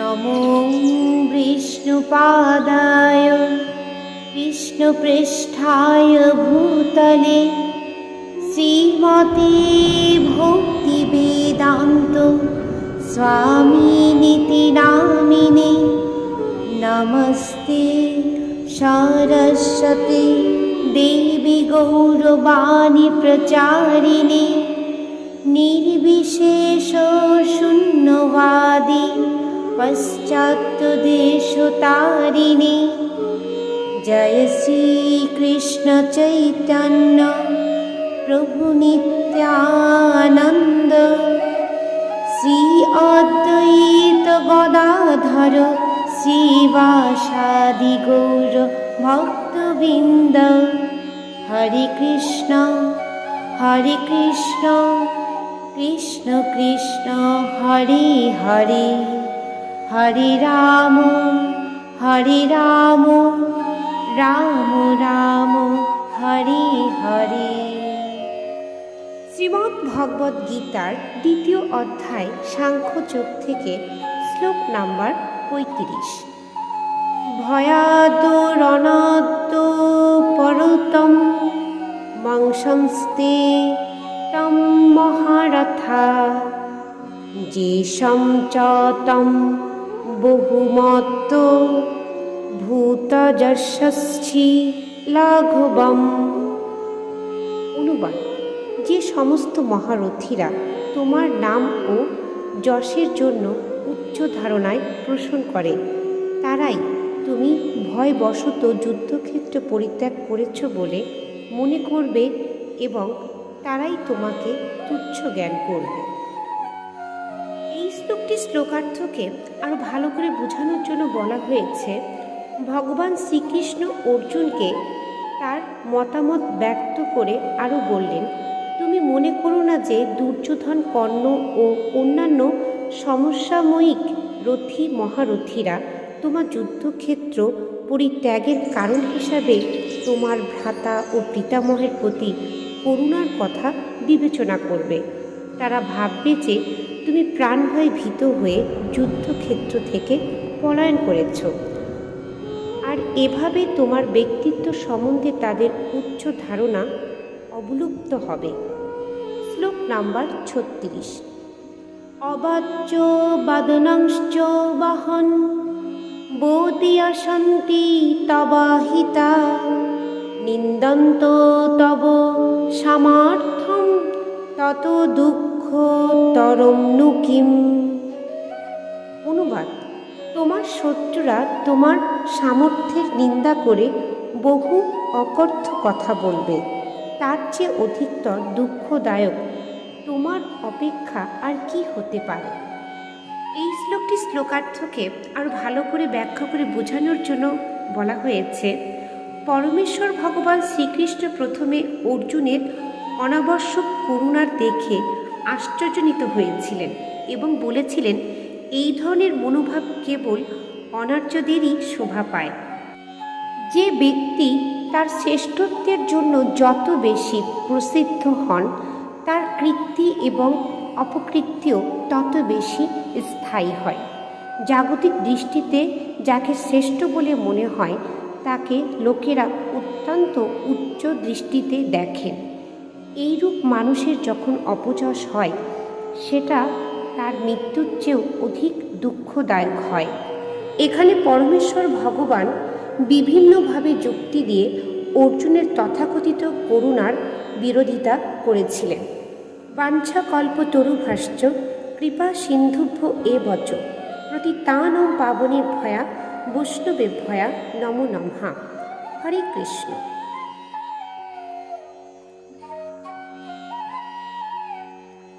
नमो विष्णुपादाय कृष्णपृष्ठाय भूतले श्रीमते भक्तिवेदान्त स्वामिनिति नामिने। नमस्ते सरस्वती देवी गौरवाणी प्रचारिणे निर्विशेष शून्यवादी पश्चात्देशतारिणे। जय श्री कृष्ण चैतन्य प्रभु नित्यानंद श्री अद्वैत गदाधर श्रीवासादि गौर भक्तवृंद। हरे कृष्ण कृष्ण कृष्ण हरे हरे, हरे राम राम राम हरे हरे। শ্রীমদ্ ভগবদ গীতার দ্বিতীয় অধ্যায় সাংখ্যযোগ থেকে শ্লোক নাম্বার ৩৫। ভয়াদ রণাদ পরতম মংসংস্তে তম মহারথা যেষম চ তম বহুমত্ত ভূতযশস্বি লাঘবম। অনুবাদ: যে সমস্ত মহারথীরা তোমার নাম ও যশের জন্য উচ্চ ধারণায় পোষণ করে, তারাই তুমি ভয়বশত যুদ্ধক্ষেত্র পরিত্যাগ করেছ বলে মনে করবে এবং তারাই তোমাকে তুচ্ছ জ্ঞান করবে। এই শ্লোকটি শ্লোকার্থকে আরও ভালো করে বোঝানোর জন্য বলা হয়েছে। ভগবান শ্রীকৃষ্ণ অর্জুনকে তার মতামত ব্যক্ত করে আরও বললেন, তুমি মনে করো না যে দুর্যোধন, কর্ণ ও অন্যান্য সমসাময়িক রথী মহারথীরা তোমার যুদ্ধক্ষেত্র পরিত্যাগের কারণ হিসাবে তোমার ভ্রাতা ও পিতামহের প্রতি করুণার কথা বিবেচনা করবে। তারা ভাববে যে তুমি প্রাণভয়ে ভীত হয়ে যুদ্ধক্ষেত্র থেকে পলায়ন করেছ, আর এভাবে তোমার ব্যক্তিত্ব সম্বন্ধে তাদের উচ্চ ধারণা অবলুপ্ত হবে। শ্লোক নাম্বার ৩৬। অবাচ্য বাদনাংশ্চ বাহন বোধিয়াসন্তি তবাহিতা নিন্দন্ত তব সামর্থ্যম তত দুঃখ তরম নু কিম। অনুবাদ: তোমার শত্রুরা তোমার সামর্থ্যের নিন্দা করে বহু অকথ্য কথা বলবে, তার চেয়ে অধিকতর দুঃখদায়ক তোমার অপেক্ষা আর কি হতে পারে। এই শ্লোকটি শ্লোকার্থকে আরও ভালো করে ব্যাখ্যা করে বোঝানোর জন্য বলা হয়েছে। পরমেশ্বর ভগবান শ্রীকৃষ্ণ প্রথমে অর্জুনের অনাবশ্যক করুণার দেখে আশ্চর্যান্বিত হয়েছিলেন এবং বলেছিলেন, এই ধরনের মনোভাব কেবল অনার্যদেরই শোভা পায়। যে ব্যক্তি তার শ্রেষ্ঠত্বের জন্য যত বেশি প্রসিদ্ধ হন, তার কীর্তি এবং অপকীর্তিও তত বেশি স্থায়ী হয়। জাগতিক দৃষ্টিতে যাকে শ্রেষ্ঠ বলে মনে হয়, তাকে লোকেরা অত্যন্ত উচ্চ দৃষ্টিতে দেখেন। এইরূপ মানুষের যখন অপযশ হয়, সেটা তার মৃত্যুর চেয়েও অধিক দুঃখদায়ক হয়। এখানে পরমেশ্বর ভগবান বিভিন্নভাবে যুক্তি দিয়ে অর্জুনের তথাকথিত করুণার বিরোধিতা করেছিলেন। বাঞ্ছাকল্পতরুভ্যশ্চ কৃপা সিন্ধুভ্য এব চ পতিতানাং পাবনেভ্যঃ বৈষ্ণবেভ্যঃ নমো নমঃ। হরে কৃষ্ণ।